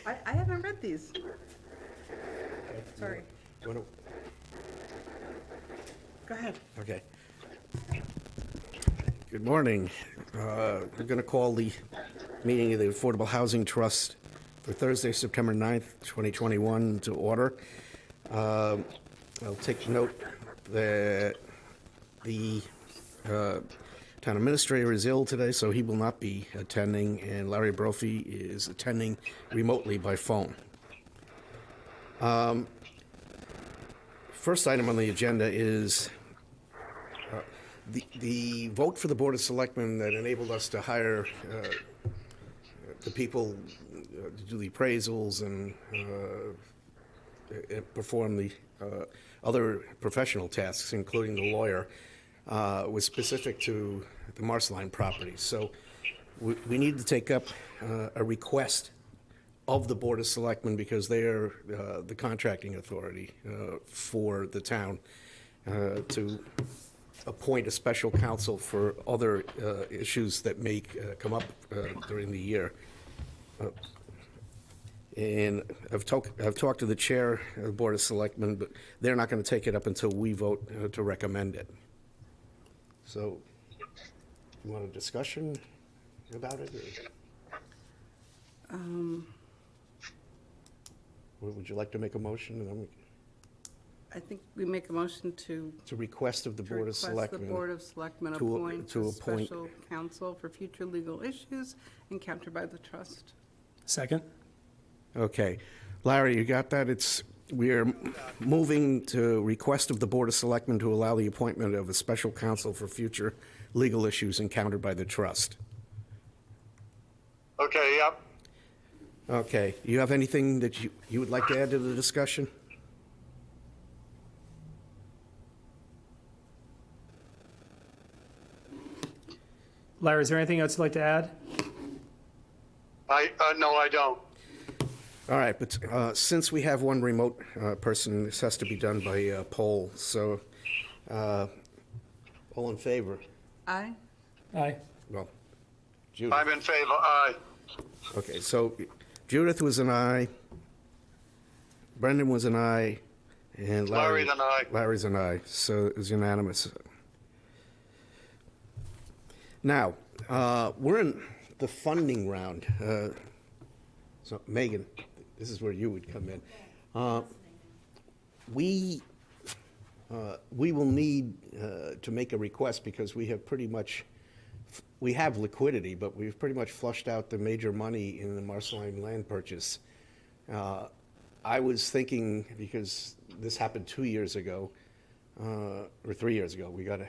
I haven't read these. Sorry. You wanna- Go ahead. Okay. Good morning. We're going to call the meeting of the Affordable Housing Trust for Thursday, September 9th, 2021 to order. I'll take note that the town administrator is ill today, so he will not be attending, and Larry Brophy is attending remotely by phone. First item on the agenda is the vote for the Board of Selectmen that enabled us to hire the people to do the appraisals and perform the other professional tasks, including the lawyer, was specific to the Marceline property. So we need to take up a request of the Board of Selectmen because they are the contracting authority for the town to appoint a special counsel for other issues that may come up during the year. And I've talked to the chair of the Board of Selectmen, but they're not going to take it up until we vote to recommend it. So, you want a discussion about it? Or would you like to make a motion? And then I think we make a motion to it's a request of the Board of request Selectmen. the Board of Selectmen to appoint a appoint- special counsel for future legal issues encountered by the trust. Second? Okay. Larry, you got that? We're moving to request of the Board of Selectmen to allow the appointment of a special counsel for future legal issues encountered by the trust. Okay, yep. Okay. You have anything that you would like to add to the discussion? Larry, is there anything else you'd like to add? No, I don't. All right, but since we have one remote person, this has to be done by poll. So, all in favor? Aye? Aye. Well, Judith. I'm in favor, aye. Okay, so Judith was an aye, Brendan was an aye, and Larry's an aye. Larry's an aye, so it was unanimous. Now, we're in the funding round. So, Megan, this is where you would come in. We will need to make a request because we have we have liquidity, but we've pretty much flushed out the major money in the Marceline land purchase. I was thinking, because this happened 2 years ago, or 3 years ago, we got a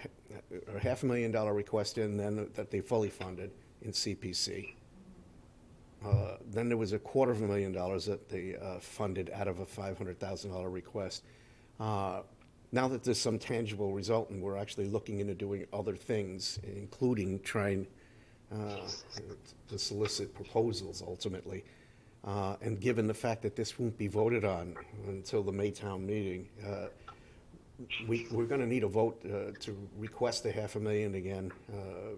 $500,000 request in then that they fully funded in CPC. Then there was $250,000 that they funded out of a $500,000 request. Now that there's some tangible result and we're actually looking into doing other things, including trying to solicit proposals ultimately, and given the fact that this won't be voted on until the Maytown meeting, we're going to need a vote to request the $500,000 again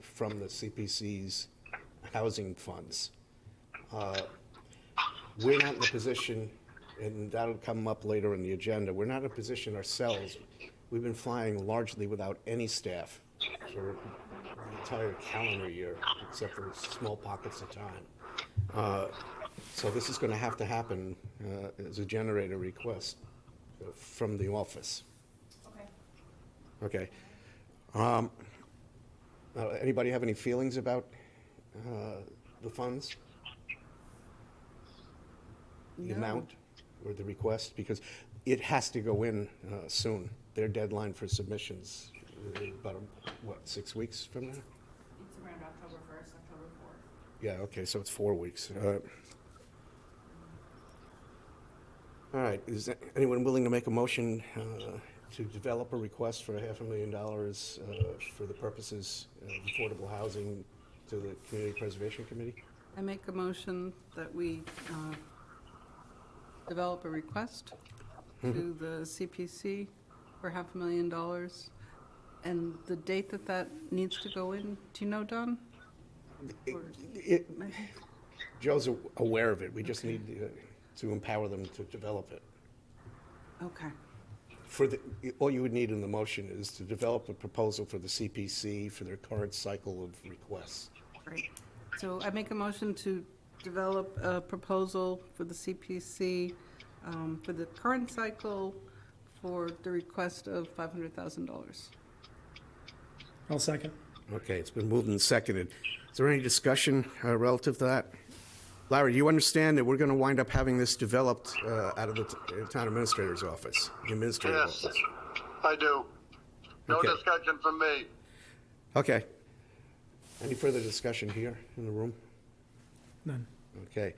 from the CPC's housing funds. We're not in a position, and that'll come up later in the agenda, we're not in a position ourselves. We've been flying largely without any staff for the entire calendar year, except for small pockets of time. So this is going to happen as a generator request from the office. Okay. Anybody have any feelings about the funds? The No. amount or the request? Because it has to go in soon. Their deadline for submissions is about, 6 weeks from now? It's around October 1st, October 4th. Yeah, okay, so it's 4 weeks. All right, is anyone willing to make a motion to develop a request for $500,000 for the purposes of affordable housing to the Community Preservation Committee? I make a motion that we develop a request to the CPC for $500,000. And the date that needs to go in, do you know, Don? Or- It- Joe's aware of it. We just need to empower them to develop it. Okay. All you would need in the motion is to develop a proposal for the CPC for their current cycle of requests. Great. So I make a motion to develop a proposal for the CPC for the current cycle for the request of $500,000. I'll second. Okay, it's been moved and seconded. Is there any discussion relative to that? Larry, do you understand that we're going to wind up having this developed out of the town administrator's office, the administrator's Yes, office? I do. No Okay. discussion from me. Okay. Any further discussion here in the room? None. Okay.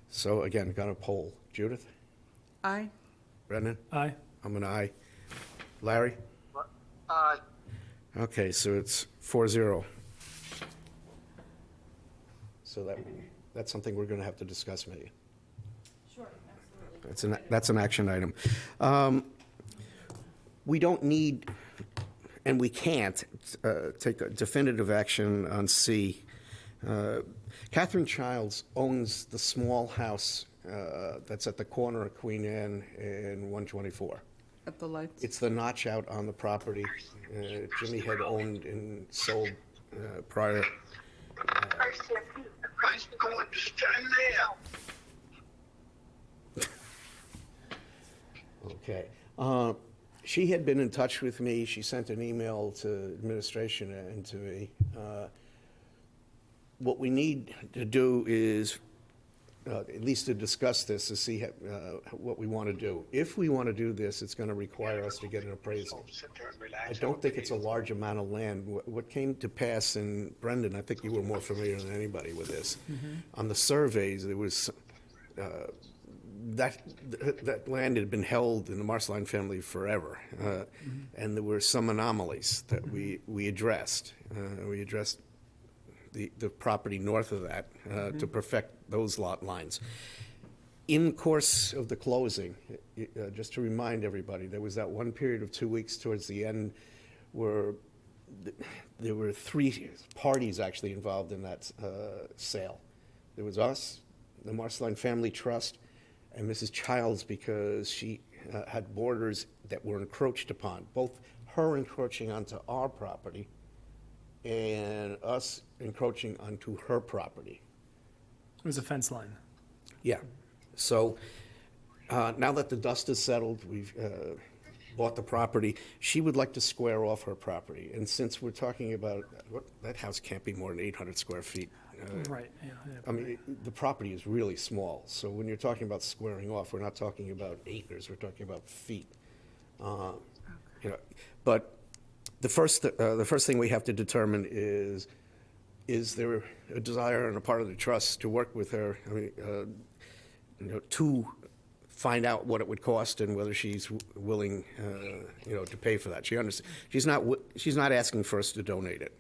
So again, got a poll. Judith? Aye. Brendan? Aye. I'm an aye. Larry? Aye. Okay, so it's 4-0. So that's something we're going to have to discuss maybe. Sure, absolutely. That's an action item. We don't need, and we can't, take a definitive action on C. Catherine Childs owns the small house that's at the corner of Queen Anne and 124. At the lights. It's the notch out on the property Jimmy had owned and sold prior. I'm going to stand there. Okay. She had been in touch with me. She sent an email to administration and to me. What we need to do is, at least to discuss this, to see what we want to do. If we want to do this, it's going to require us to get an appraisal. Sit there and I relax. don't think it's a large amount of land. What came to pass, and Brendan, I think you were more familiar than anybody with this. On the surveys, there was, that land had been held in the Marceline family forever. And there were some anomalies that we addressed. We addressed the property north of that to perfect those lot lines. In the course of the closing, just to remind everybody, there was that one period of 2 weeks towards the end where there were 3 parties actually involved in that sale. There was us, the Marceline Family Trust, and Mrs. Childs, because she had borders that were encroached upon, both her encroaching onto our property and us encroaching onto her property. It was a fence line. Yeah. So now that the dust has settled, we've bought the property. She would like to square off her property. And since we're talking about, that house can't be more than 800 square feet. Right, yeah. I mean, the property is really small. So when you're talking about squaring off, we're not talking about acres, we're talking about feet. You know, but the first thing we have to determine is there a desire on the part of the trust to work with her, I mean, you know, to find out what it would cost and whether she's willing, you know, to pay for that. She's not asking for us to donate it.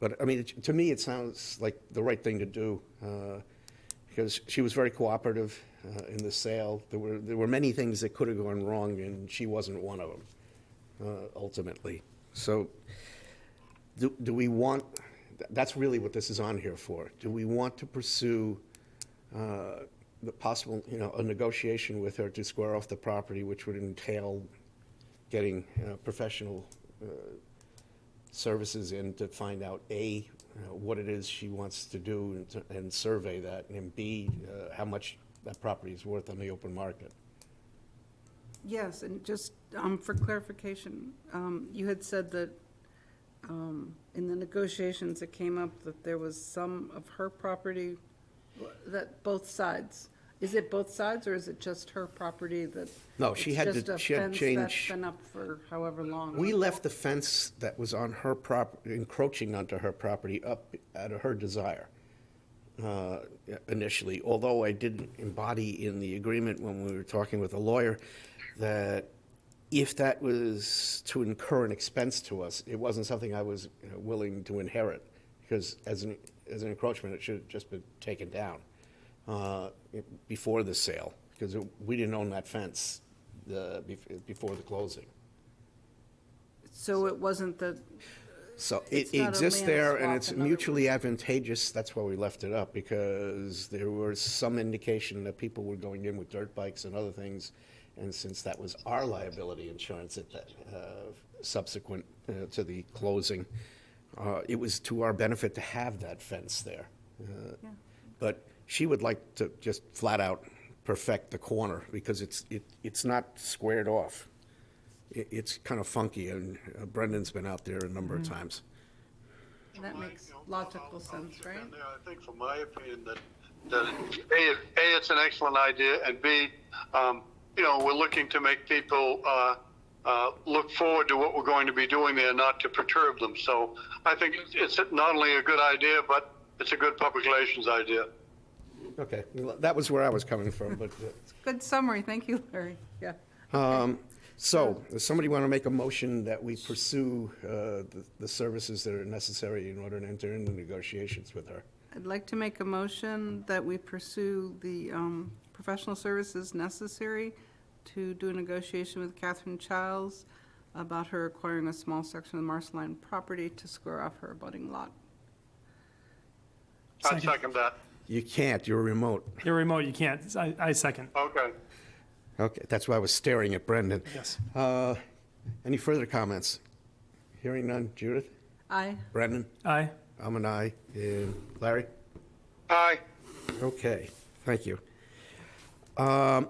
But I mean, to me, it sounds like the right thing to do because she was very cooperative in the sale. There were many things that could have gone wrong, and she wasn't one of them ultimately. So, do we want? That's really what this is on here for. Do we want to pursue the possible, you know, a negotiation with her to square off the property, which would entail getting professional services in to find out A, what it is she wants to do and survey that, and B, how much that property is worth on the open market. Yes, and just for clarification, you had said that in the negotiations, it came up that there was some of her property, that both sides. Is it both sides, or is it just her property that? No, she had it's to- just she had a fence change- that's been up for however long? We left the fence that was on her property, encroaching onto her property, up out of her desire initially, although I did embody in the agreement when we were talking with a lawyer that if that was to incur an expense to us, it wasn't something I was willing to inherit, because as an encroachment, it should have just been taken down before the sale, because we didn't own that fence before the closing. So it wasn't that, So It's it not a exists land there, and swap, it's in other mutually advantageous. That's why we left it up, because there was some indication that people were going in with dirt bikes and other things. And since that was our liability insurance at that, subsequent to the closing, it was to our benefit to have that fence there. Yeah. But she would like to just flat out perfect the corner, because it's not squared off. It's kind of funky, and Brendan's been out there a number of times. That makes logical sense, right? I think, from my opinion, that A, it's an excellent idea, and B, we're looking to make people look forward to what we're going to be doing there, not to perturb them. So I think it's not only a good idea, but it's a good public relations idea. Okay, well, that was where I was coming from, but, Good summary, thank you, Larry, yeah. so, does somebody want to make a motion that we pursue the services that are necessary in order to enter into negotiations with her? I'd like to make a motion that we pursue the professional services necessary to do a negotiation with Catherine Childs about her acquiring a small section of the Marceline property to square off her abutting lot. I'd second that. You can't, you're remote. You're remote, you can't. I second. Okay. Okay, that's why I was staring at Brendan. Yes. Any further comments? Hearing none. Judith? Aye. Brendan? Aye. I'm an aye. And Larry? Aye. Okay, thank you. I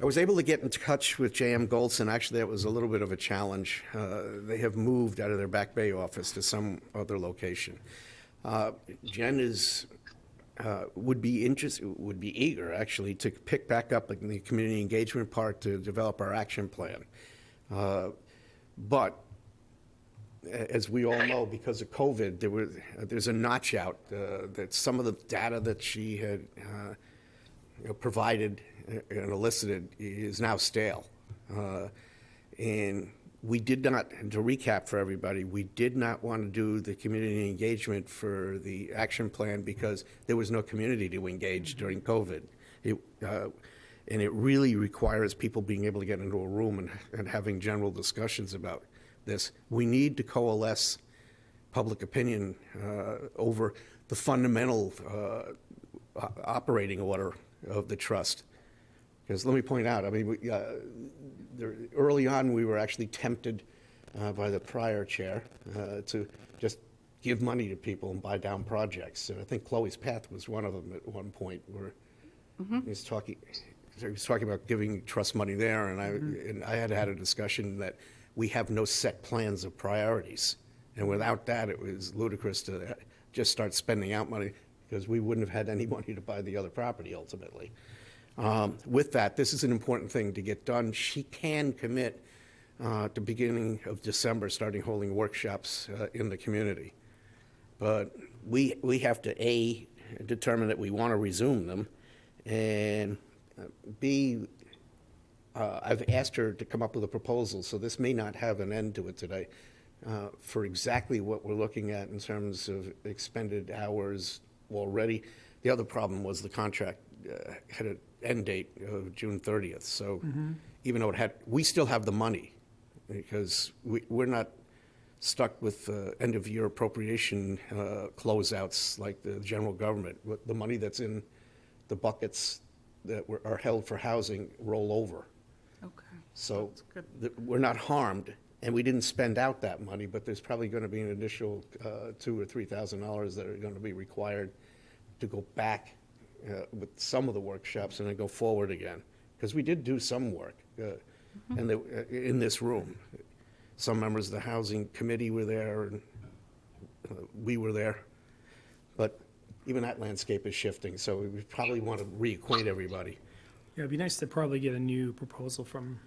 was able to get in touch with J.M. Goldson. Actually, that was a little bit of a challenge. They have moved out of their Back Bay office to some other location. Jen would be eager, actually, to pick back up in the community engagement part to develop our action plan. But as we all know, because of COVID, there's a notch out that some of the data that she had provided and elicited is now stale. And we did not, and to recap for everybody, we did not want to do the community engagement for the action plan because there was no community to engage during COVID. And it really requires people being able to get into a room and having general discussions about this. We need to coalesce public opinion over the fundamental operating order of the trust. Because let me point out, I mean, early on, we were actually tempted by the prior chair to just give money to people and buy down projects. And I think Chloe's Path was one of them at one point where he was talking about giving trust money there, and I had a discussion that we have no set plans of priorities. And without that, it was ludicrous to just start spending out money because we wouldn't have had any money to buy the other property ultimately. With that, this is an important thing to get done. She can commit at the beginning of December, starting holding workshops in the community. But we have to, A, determine that we want to resume them, and B, I've asked her to come up with a proposal, so this may not have an end to it today, for exactly what we're looking at in terms of expended hours already. The other problem was the contract had an end date of June 30th. So even though we still have the money because we're not stuck with end of year appropriation closeouts like the general government. The money that's in the buckets that are held for housing roll over. Okay. So That's good. we're not harmed, and we didn't spend out that money, but there's probably going to be an additional $2,000 or $3,000 that are going to be required to go back with some of the workshops and then go forward again. Because we did do some work in this room. Some members of the Housing Committee were there, and we were there. But even that landscape is shifting, so we probably want to reacquaint everybody. Yeah, it'd be nice to probably get a new proposal from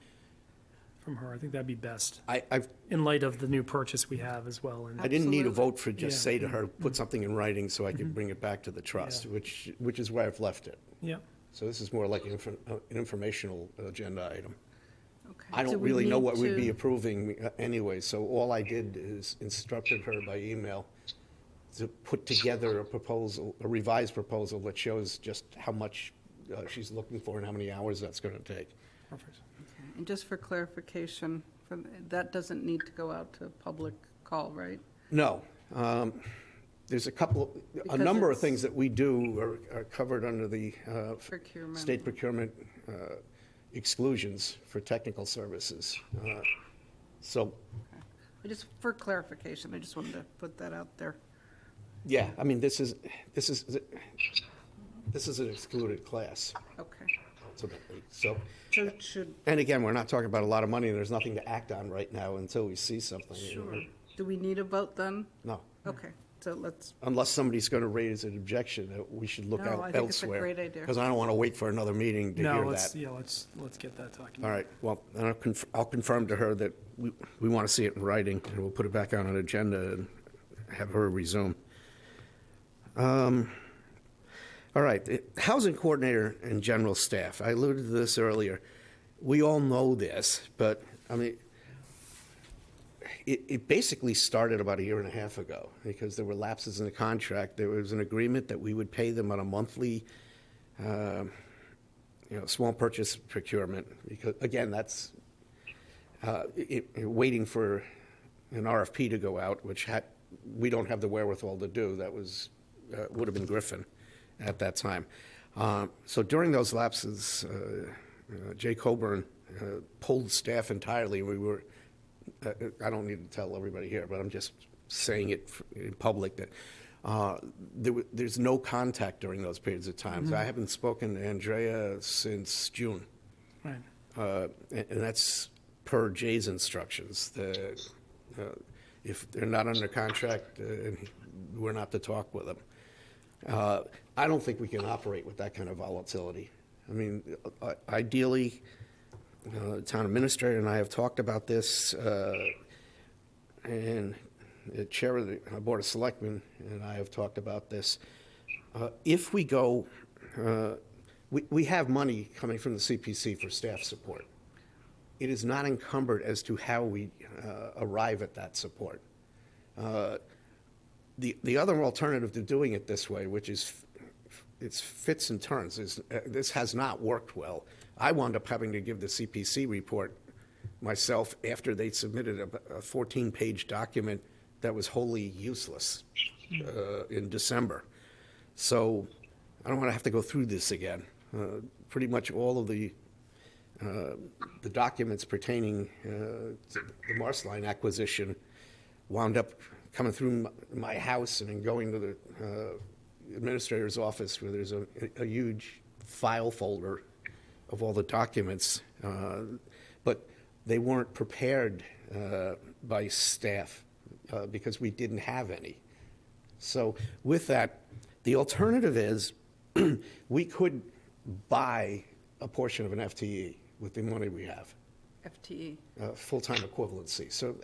her. I think that'd be best, I've in light of the new purchase we have as well. And I didn't need a Absolutely. vote for just Yeah. say to her, put something in writing so I could bring it back to the trust, which is where I've left it. yeah, So this is more like an informational agenda item. Okay. I Do don't we really know need what we'd be to- approving anyway, so all I did is instructed her by email to put together a proposal, a revised proposal that shows just how much she's looking for and how many hours that's going to take. perfect. And just for clarification That doesn't need to go out to public call, right? No. There's a Because number of it's- things that we do are covered under the Procurement. state procurement exclusions for technical services. So, For clarification, I just wanted to put that out there. yeah, I mean, this is an excluded class, Okay. ultimately. So, So should, and again, we're not talking about a lot of money, and there's nothing to act on right now until we see something. sure. Do we need a vote then? No, Okay, so let's, unless somebody's going to raise an objection that we should look No, I out think it's a elsewhere. great idea. Because I don't want to wait for another meeting to No, hear let's, that. yeah, let's get that talking. All right, well, then I'll confirm to her that we want to see it in writing, and we'll put it back on an agenda and have her resume. All right, the housing coordinator and general staff, I alluded to this earlier. We all know this, but, I mean, it basically started about a year and a half ago, because there were lapses in the contract. There was an agreement that we would pay them on a monthly, small purchase procurement, because, again, that's waiting for an RFP to go out, which we don't have the wherewithal to do. That would have been Griffin at that time. So during those lapses, Jay Coburn pulled staff entirely. We were, I don't need to tell everybody here, but I'm just saying it in public that there's no contact during those periods of time. I haven't spoken to Andrea since June. Right. And that's per Jay's instructions. If they're not under contract, we're not to talk with them. I don't think we can operate with that kind of volatility. I mean, ideally, the town administrator and I have talked about this, and the chair of the Board of Selectmen and I have talked about this. If we go, we have money coming from the CPC for staff support. It is not encumbered as to how we arrive at that support. The other alternative to doing it this way, which is it's fits and turns, is this has not worked well. I wound up having to give the CPC report myself after they submitted a 14-page document that was wholly useless in December. So I don't want to have to go through this again. Pretty much all of the documents pertaining to the Marsline acquisition wound up coming through my house and then going to the administrator's office, where there's a huge file folder of all the documents, but they weren't prepared by staff because we didn't have any. So with that, the alternative is we could buy a portion of an FTE with the money we have, FTE. full-time equivalency. So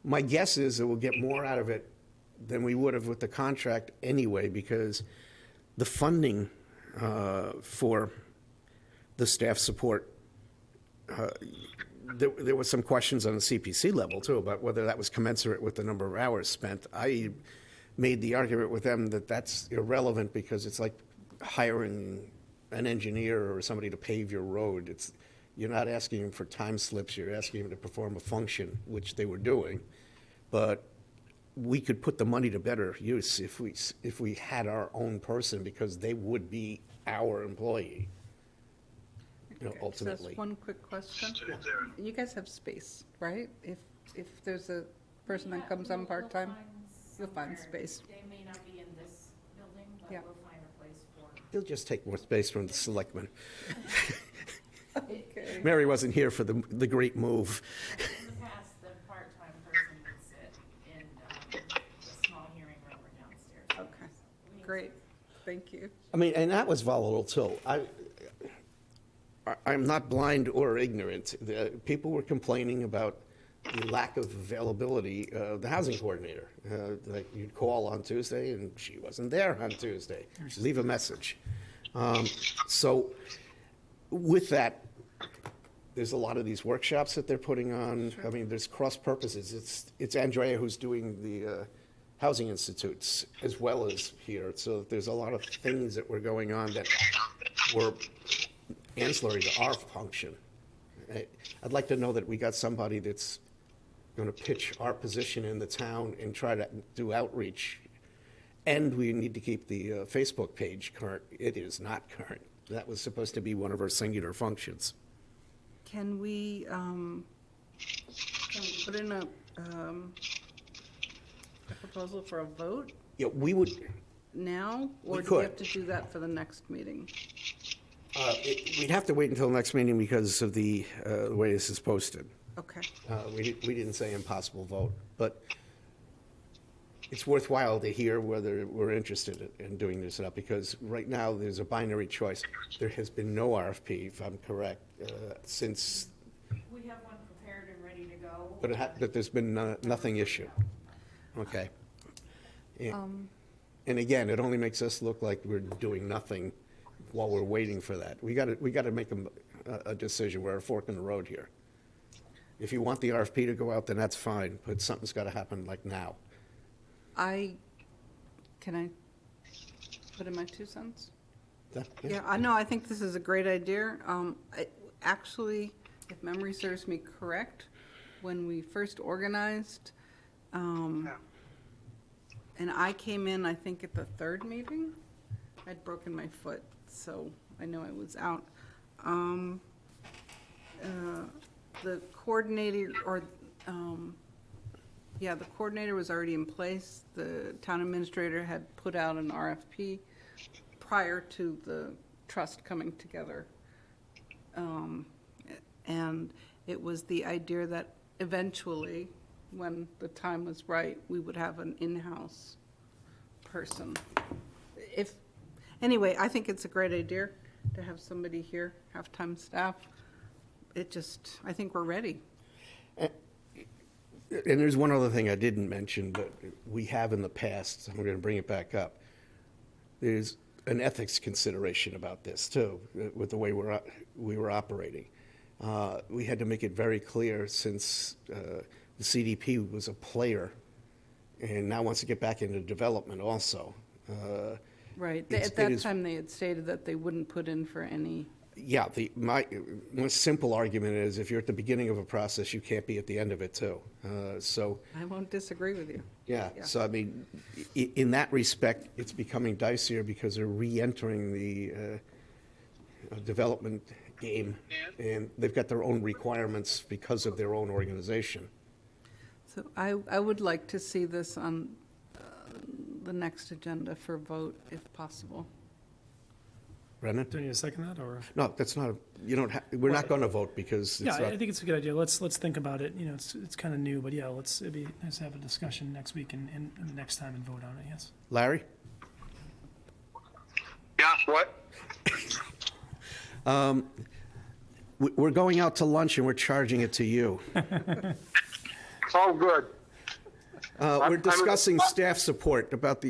my guess is that we'll get more out of it than we would have with the contract anyway, because the funding for the staff support, there were some questions on the CPC level too about whether that was commensurate with the number of hours spent. I made the argument with them that that's irrelevant, because it's like hiring an engineer or somebody to pave your road. You're not asking them for time slips, you're asking them to perform a function, which they were doing. But we could put the money to better use if we had our own person, because they would be our employee, ultimately. Just one quick question. Stay there. You guys have space, right? If there's a person that comes on part-time, you'll find space. They may not be in this building, but Yeah. we'll find a place for They'll just take more space from the selectmen. Okay. Mary wasn't here for the great move. In the past, the part-time person would sit in the small hearing room or downstairs. Okay, great, thank you. I mean, and that was volatile too. I'm not blind or ignorant. People were complaining about the lack of availability of the housing coordinator. Like, you'd call on Tuesday and she wasn't there on Tuesday. Leave a message. So with that, there's a lot of these workshops that they're putting on. I mean, there's cross purposes. It's Andrea who's doing the housing institutes as well as here. So there's a lot of things that were going on that were ancillary to our function. I'd like to know that we got somebody that's going to pitch our position in the town and try to do outreach. And we need to keep the Facebook page current. It is not current. That was supposed to be one of our singular functions. Can we put in a proposal for a vote Yeah, we would, now? Or We do we could. have to do that for the next meeting? we'd have to wait until next meeting because of the way this is posted. Okay. We didn't say impossible vote, but it's worthwhile to hear whether we're interested in doing this or not, because right now there's a binary choice. There has been no RFP, if I'm correct, since, We have one prepared and ready to go. but there's been nothing issued. Okay. And again, it only makes us look like we're doing nothing while we're waiting for that. We gotta make a decision. We're at a fork in the road here. If you want the RFP to go out, then that's fine, but something's gotta happen like now. Can I put in my 2 cents? That- Yeah, I know, I think this is a great idea. Actually, if memory serves me correct, when we first organized, and I came in, I think, at the 3rd meeting, I'd broken my foot, so I know I was out. The coordinator, the coordinator was already in place. The town administrator had put out an RFP prior to the trust coming together. And it was the idea that eventually, when the time was right, we would have an in-house person. Anyway, I think it's a great idea to have somebody here, half-time staff. I think we're ready. And there's one other thing I didn't mention, but we have in the past, so I'm going to bring it back up. There's an ethics consideration about this, too, with the way we were operating. We had to make it very clear, since the CDP was a player and now wants to get back into development also. Right. It's- At that it is- time, they had stated that they wouldn't put in for any, Yeah, my simple argument is, if you're at the beginning of a process, you can't be at the end of it, too. So, I won't disagree with you. yeah, Yeah. so I mean, in that respect, it's becoming dicier because they're re-entering the development game, and they've got their own requirements because of their own organization. So I would like to see this on the next agenda for vote, if possible. Brennan? Do you need to second that, or? No, that's not, we're not going to vote because Yeah, it's I not, think it's a good idea. Let's think about it. It's kind of new, but yeah, it'd be nice to have a discussion next week and the next time and vote on it, yes. Larry? Yeah, what? We're going out to lunch and we're charging it to you. Oh, good. We're discussing staff support about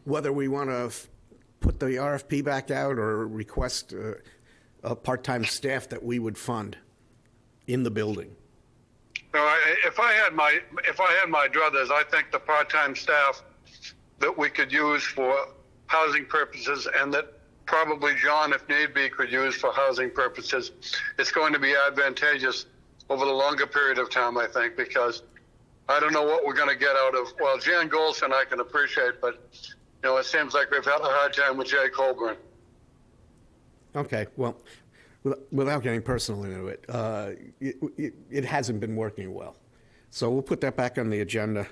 whether we want to put the RFP back out or request a part-time staff that we would fund in the building. No, if I had my druthers, I think the part-time staff that we could use for housing purposes, and that probably John, if need be, could use for housing purposes, it's going to be advantageous over the longer period of time, I think, because I don't know what we're going to get out of, well, Jan Golson I can appreciate, but, it seems like we've had a hard time with Jay Colburn. Okay, well, without getting personal into it, it hasn't been working well. So we'll put that back on the agenda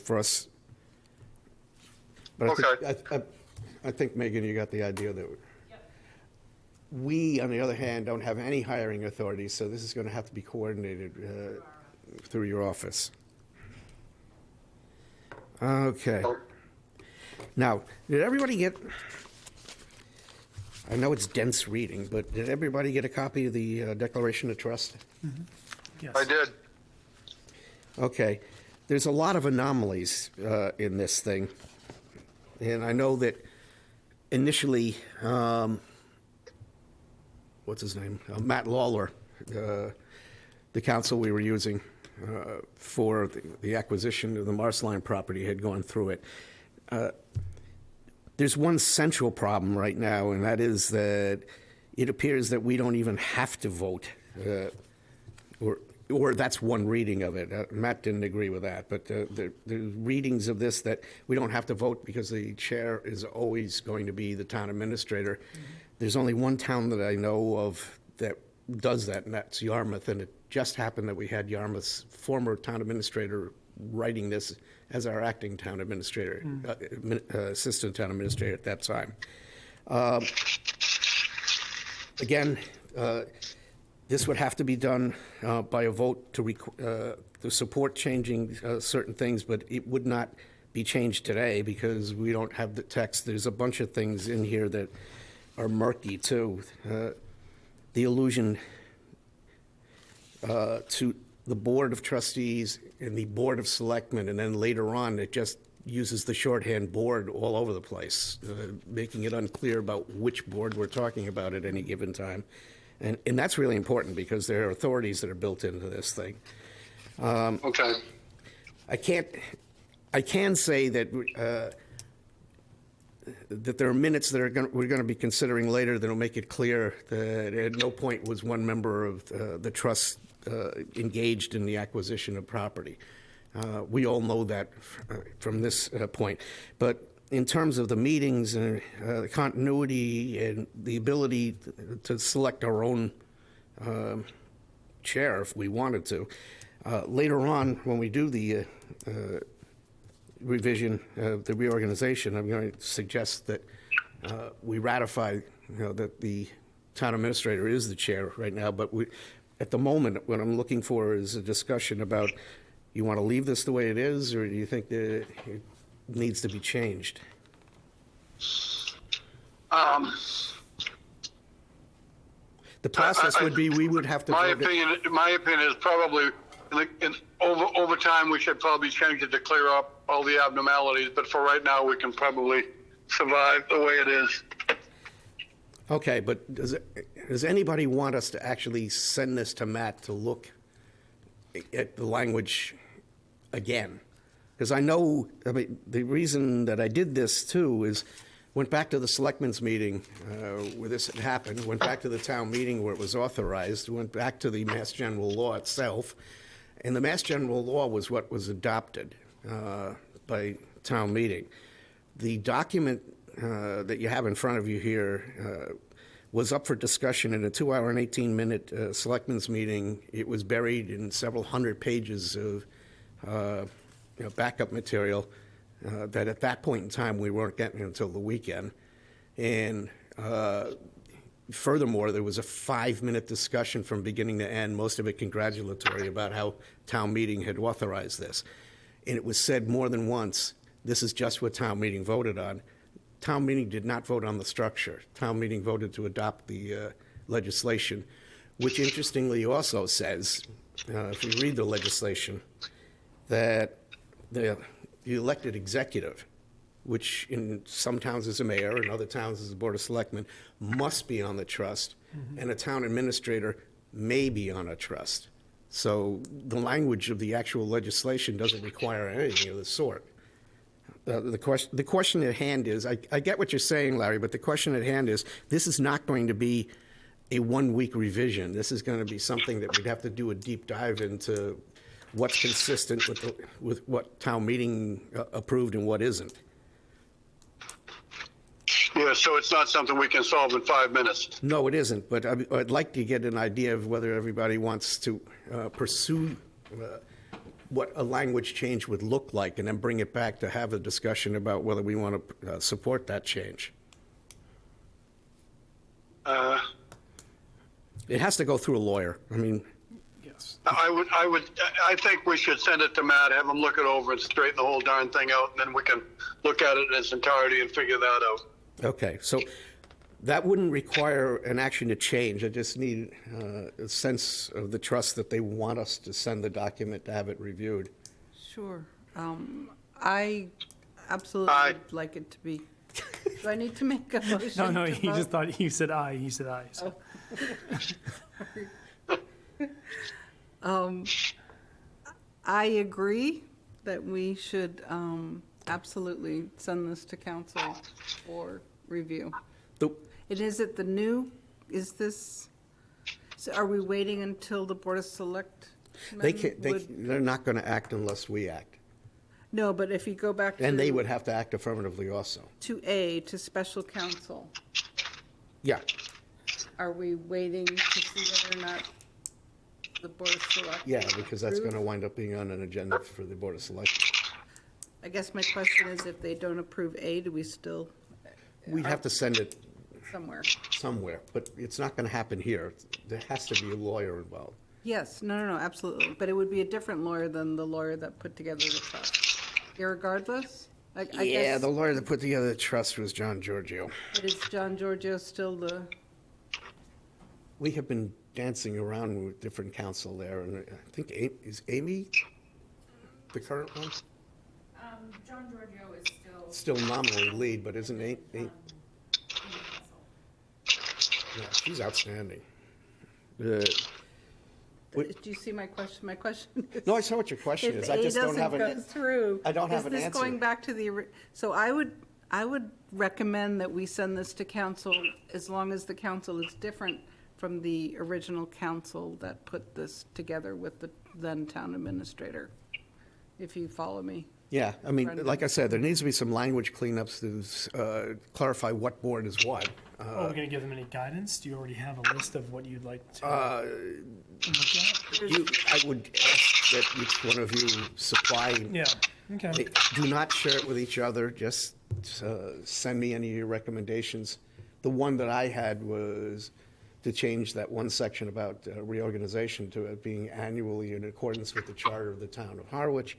for us. But I think, Megan, you got the idea that we, on the other hand, don't have any hiring authority, so this is going to have to be coordinated through your office. Okay. Now, did everybody get, I know it's dense reading, but did everybody get a copy of the Declaration of Trust? Yes. I did. Okay. There's a lot of anomalies in this thing. And I know that initially, what's his name? Matt Lawler, the counsel we were using for the acquisition of the Marsline property, had gone through it. There's one central problem right now, and that is that it appears that we don't even have to vote or that's one reading of it. Matt didn't agree with that, but the readings of this that we don't have to vote because the chair is always going to be the town administrator. There's only one town that I know of that does that, and that's Yarmouth, and it just happened that we had Yarmouth's former town administrator writing this as our acting town administrator, assistant town administrator at that time. Again, this would have to be done by a vote to support changing certain things, but it would not be changed today because we don't have the text. There's a bunch of things in here that are murky, too. The allusion to the Board of Trustees and the Board of Selectmen, and then later on, it just uses the shorthand board all over the place, making it unclear about which board we're talking about at any given time. And that's really important because there are authorities that are built into this thing. Okay. I can say that that there are minutes that we're going to be considering later that'll make it clear that at no point was one member of the trust engaged in the acquisition of property. We all know that from this point. But in terms of the meetings and the continuity and the ability to select our own chair if we wanted to, later on when we do the revision of the reorganization, I'm going to suggest that we ratify, that the town administrator is the chair right now. But at the moment, what I'm looking for is a discussion about, you want to leave this the way it is, or do you think that it needs to be changed? The process would be we would have to My vote it. opinion is probably over time we should probably change it to clear up all the abnormalities. But for right now, we can probably survive the way it is. Okay, but does anybody want us to actually send this to Matt to look at the language again? Because I know, the reason that I did this too is went back to the selectmen's meeting where this had happened, went back to the town meeting where it was authorized, went back to the Mass General Law itself, and the Mass General Law was what was adopted by town meeting. The document that you have in front of you here was up for discussion in a 2-hour and 18-minute selectmen's meeting. It was buried in several hundred pages of backup material that at that point in time we weren't getting until the weekend. And furthermore, there was a 5-minute discussion from beginning to end, most of it congratulatory, about how town meeting had authorized this. And it was said more than once, this is just what town meeting voted on. Town meeting did not vote on the structure. Town meeting voted to adopt the legislation, which interestingly also says, if we read the legislation, that the elected executive, which in some towns is a mayor, in other towns is the Board of Selectmen, must be on the trust, and a town administrator may be on a trust. So the language of the actual legislation doesn't require anything of the sort. The question at hand is, I get what you're saying, Larry, but the question at hand is, this is not going to be a 1-week revision. This is going to be something that we'd have to do a deep dive into what's consistent with what town meeting approved and what isn't. Yeah, so it's not something we can solve in 5 minutes. No, it isn't, but I'd like to get an idea of whether everybody wants to pursue what a language change would look like, and then bring it back to have a discussion about whether we want to support that change. It has to go through a lawyer. I mean, Yes. I think we should send it to Matt, have him look it over and straighten the whole darn thing out, and then we can look at it in its entirety and figure that out. okay, so that wouldn't require an action to change. I just need a sense of the trust that they want us to send the document to have it reviewed. Sure. I absolutely Aye. would like it to be. Do I need to make a motion? No, to he vote? just thought, he said aye, he said aye. So. I agree that we should absolutely send this to council for review. The- And is it the new, is this, So are we waiting until the Board of Select? They're not going to act unless we act. No, but if you go back to. And they would have to act affirmatively also. To A, to special counsel, Yeah, are we waiting to see whether or not the Board of Select? yeah, because that's going to approve? wind up being on an agenda for the Board of Selectmen. I guess my question is, if they don't approve A, do we still? We'd have to send it Somewhere. somewhere, but it's not going to happen here. There has to be a lawyer involved. Yes, no, absolutely. But it would be a different lawyer than the lawyer that put together the trust. Irregardless? I Yeah, guess, the lawyer that put together the trust was John Giorgio. but is John Giorgio still the, We have been dancing around with different counsel there, and I think, is Amy the current one? John Giorgio is still. Still nominally lead, but isn't Amy? in council. Yeah, she's outstanding. do you see my question? My question is. No, I saw what your question is. I just don't have If A an. doesn't go through. I don't have an Is this going answer. back to the, so I would recommend that we send this to council as long as the council is different from the original council that put this together with the then town administrator, if you follow me. Yeah, I mean, Brendan. like I said, there needs to be some language cleanups to clarify what board is what. Are we gonna give them any guidance? Do you already have a list of what you'd like to look at? I would ask that each one of you supply. Yeah, okay. Do not share it with each other, just send me any of your recommendations. The one that I had was to change that one section about reorganization to it being annually in accordance with the charter of the town of Harwich,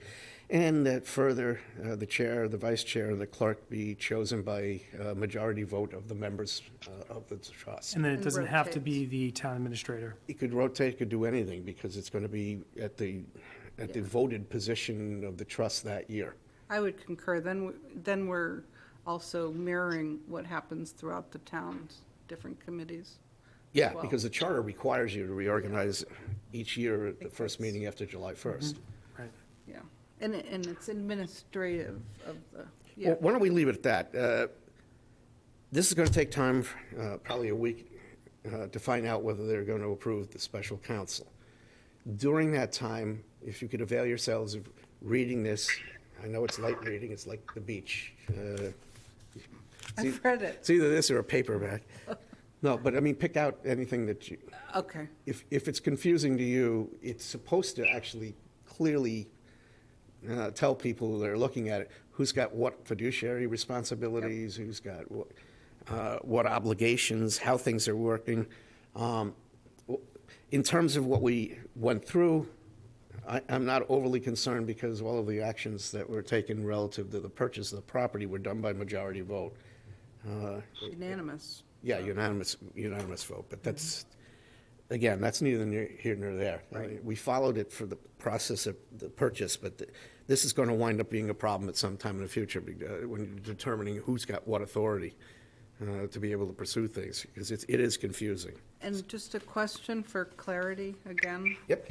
and that further, the chair, the vice chair, and the clerk be chosen by majority vote of the members of the trust. And then it And doesn't have to be rotates. the town administrator. It could rotate, could do anything, because it's going to be at the voted position of the trust that year. I would concur. Then we're also mirroring what happens throughout the town's different committees. Yeah, well. because the charter requires you to reorganize each year at the first does. meeting after July 1st. Right. Yeah, and it's administrative of the, yeah. Well, why don't we leave it at that? This is going to take time, probably a week, to find out whether they're going to approve the special counsel. During that time, if you could avail yourselves of reading this, I know it's light reading, it's like the beach. I've read it. It's either this or a paperback. No, but I mean, pick out anything that you, Okay, if it's confusing to you, it's supposed to actually clearly tell people that are looking at it, who's got what fiduciary responsibilities, who's got what obligations, how things are working. In terms of what we went through, I'm not overly concerned because all of the actions that were taken relative to the purchase of the property were done by majority vote. unanimous. Yeah, unanimous vote, but that's, again, that's neither here nor there. We followed it for the process of the purchase, but this is going to wind up being a problem at some time in the future when you're determining who's got what authority to be able to pursue things, because it is confusing. And just a question for clarity again. Yep.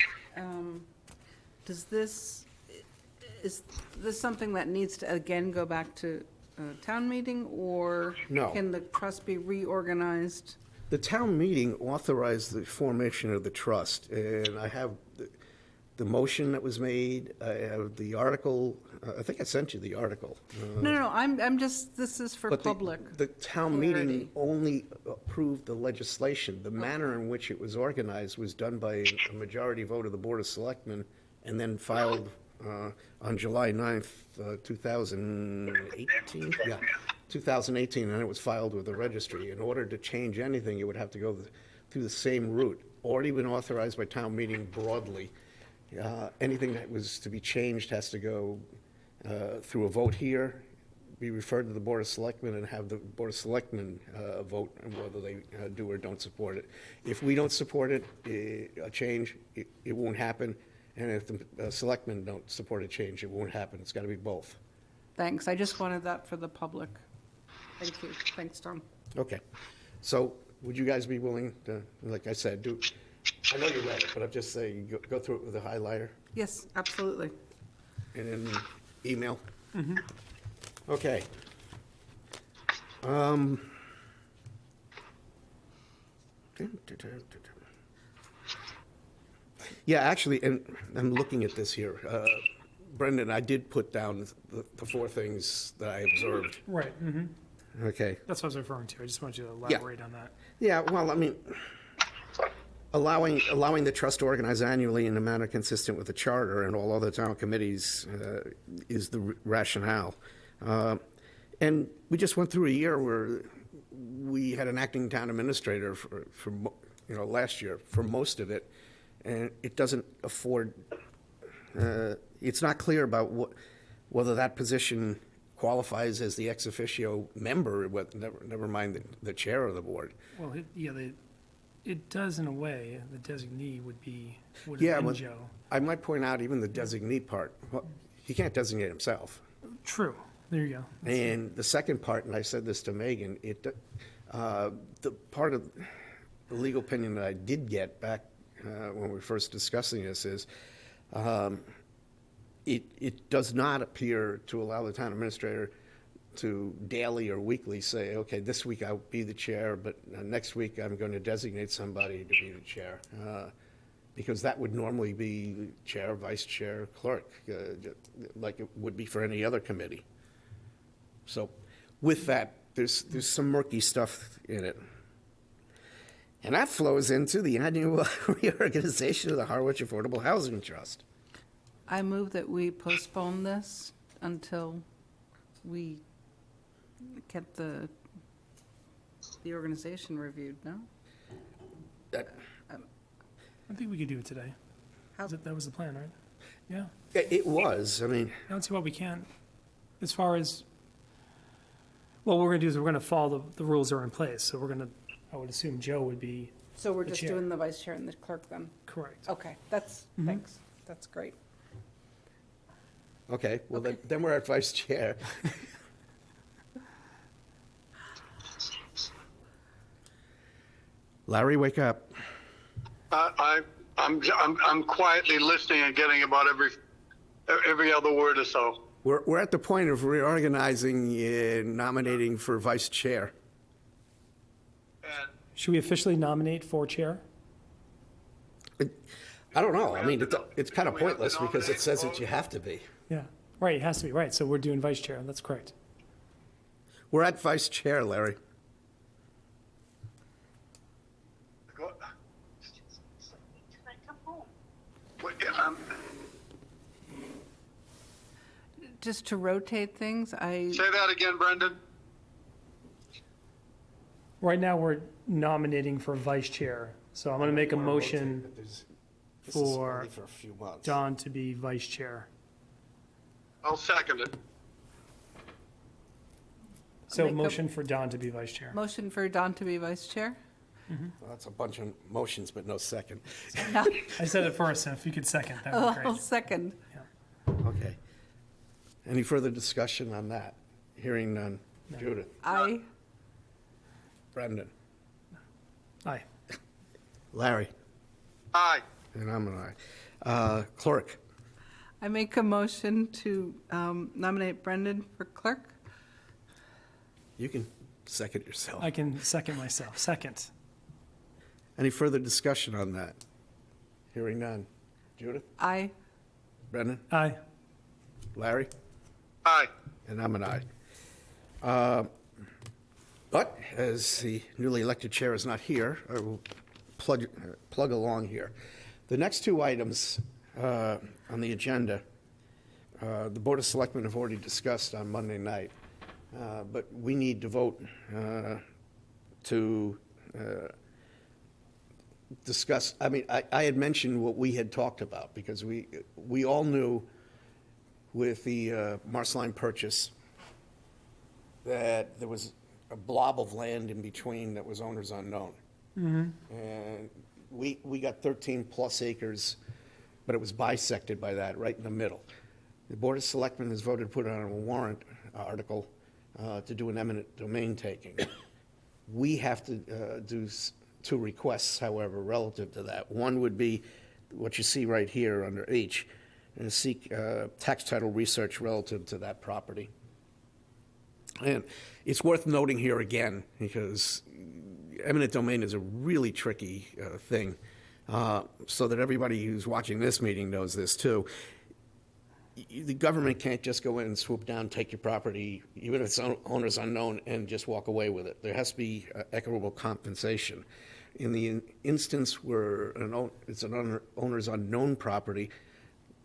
Is this something that needs to again go back to town meeting, or No. can the trust be reorganized? The town meeting authorized the formation of the trust, and I have the motion that was made, I have the article, I think I sent you the article. No, I'm just, this is for But public. the town meeting clarity. only approved the legislation. The manner in which it was organized was done by a majority vote of the Board of Selectmen and then filed on July 9th, 2018? Yeah, 2018, and it was filed with the registry. In order to change anything, it would have to go through the same route. Already been authorized by town meeting broadly. Anything that was to be changed has to go through a vote here, be referred to the Board of Selectmen, and have the Board of Selectmen vote on whether they do or don't support it. If we don't support it, a change, it won't happen. And if the selectmen don't support a change, it won't happen. It's got to be both. Thanks, I just wanted that for the public. Thank you, thanks, Tom. Okay. So would you guys be willing to, like I said, I know you read it, but I'm just saying, go through it with a highlighter Yes, absolutely. and then email? Okay. Yeah, actually, and I'm looking at this here. Brendan, I did put down the four things that I observed. Right, Okay. that's what I was referring to. I just wanted you to elaborate on that. Yeah, well, I mean, allowing the trust to organize annually in a manner consistent with the charter and all other town committees is the rationale. And we just went through a year where we had an acting town administrator for last year for most of it, and it doesn't afford. It's not clear about whether that position qualifies as the ex officio member, never mind the chair of the board. Well, it does in a way. The designee would have Yeah, been but Joe. I might point out even the designee part. Well, he can't designate himself. True. There you go. And the second part, and I said this to Megan, the part of the legal opinion that I did get back when we were first discussing this is it does not appear to allow the town administrator to daily or weekly say, okay, this week I'll be the chair, but next week I'm going to designate somebody to be the chair. Because that would normally be chair, vice chair, clerk, like it would be for any other committee. So with that, there's some murky stuff in it. And that flows into the annual reorganization of the Harwich Affordable Housing Trust. I move that we postpone this until we get the organization reviewed, no? I think we could do it today. How- That was the plan, right? Yeah. It was, I mean, I don't see why we can't. As far as, well, what we're going to do is we're going to follow the rules that are in place. So we're going to, I would assume Joe would be So we're The just chair. doing the vice chair and the clerk then? correct. Okay, thanks, that's great. okay, well, then we're at vice chair. Larry, wake up. I'm quietly listening and getting about every other word or so. We're at the point of reorganizing and nominating for vice chair. And Should we officially nominate for chair? I don't know, I mean, it's kind of we have to pointless because it nominate says both? that you have to be. Yeah. Right, it has to be, right. So we're doing vice chair. That's correct. We're at vice chair, Larry. Go- Wait, Just to rotate things, say that again, Brendan. Right now, we're nominating for vice chair. So I'm going to make a motion This is for only for a few months. Don to be vice chair. I'll second it. So Make a- motion for Don to be vice chair. motion for Don to be vice chair? Well, that's a bunch of motions, but no second. No, I said it first, so if you could second, that would be I'll great. second. Okay. Any further discussion on that? Hearing none. Judith? Aye. Brendan? Aye. Larry? Aye. And I'm an aye. Clerk? I make a motion to nominate Brendan for clerk. You can second yourself. I can second myself. Second. Any further discussion on that? Hearing none. Judith? Aye. Brendan? Aye. Larry? Aye. And I'm an aye. But as the newly elected chair is not here, I will plug along here. The next two items on the agenda, the Board of Selectmen have already discussed on Monday night, but we need to vote to discuss. I mean, I had mentioned what we had talked about because we all knew with the Marceline purchase that there was a blob of land in between that was owners unknown. And we got 13 plus acres, but it was bisected by that right in the middle. The Board of Selectmen has voted to put it on a warrant article to do an eminent domain taking. We have to do two requests, however, relative to that. One would be what you see right here under H, and seek tax title research relative to that property. And it's worth noting here again, because eminent domain is a really tricky thing. so that everybody who's watching this meeting knows this too. The government can't just go in and swoop down, take your property, even if its owner's unknown, and just walk away with it. There has to be equitable compensation. In the instance where it's an owner's unknown property,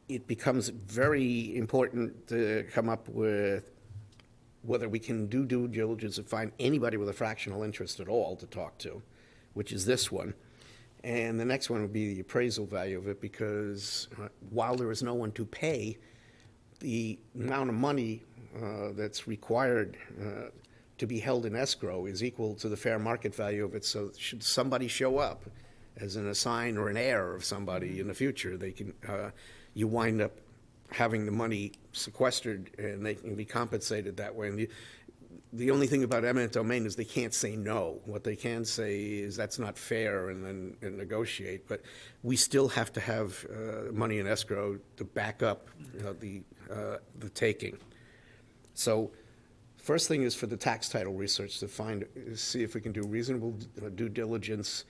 it becomes very important to come up with whether we can do due diligence and find anybody with a fractional interest at all to talk to, which is this one. And the next one would be the appraisal value of it, because while there is no one to pay, the amount of money that's required to be held in escrow is equal to the fair market value of it. So should somebody show up as an assign or an heir of somebody in the future, they can, you wind up having the money sequestered and they can be compensated that way. And the only thing about eminent domain is they can't say no. What they can say is that's not fair and then negotiate. But we still have to have money in escrow to back up the taking. So first thing is for the tax title research to see if we can do reasonable due diligence.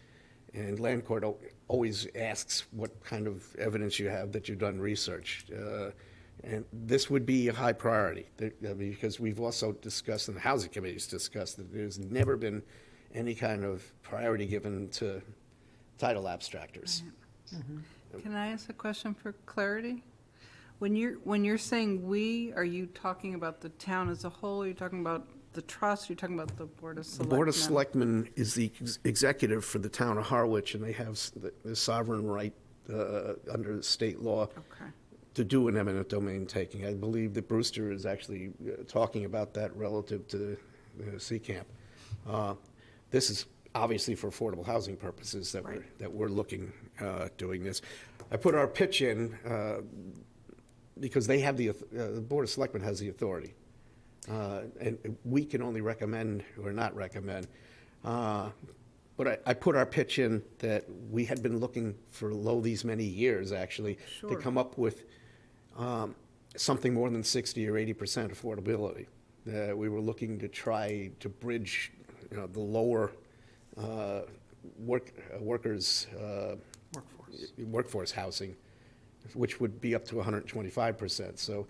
And land court always asks what kind of evidence you have that you've done research. And this would be a high priority because we've also discussed, and the housing committee's discussed, that there's never been any kind of priority given to title abstractors. Can I ask a question for clarity? When you're saying we, are you talking about the town as a whole? Are you talking about the trust? Are you talking about the Board of The Selectmen? Board of Selectmen is the executive for the town of Harwich, and they have the sovereign right under state law Okay. to do an eminent domain taking. I believe that Brewster is actually talking about that relative to Sea Camp. This is obviously for affordable housing purposes that we're looking doing this. I put our pitch in because they have the Board of Selectmen has the authority. And we can only recommend or not recommend. But I put our pitch in that we had been looking for these many years, actually, to Sure. come up with something more than 60 or 80% affordability. We were looking to try to bridge, the lower workforce housing, which would be up to 125%. So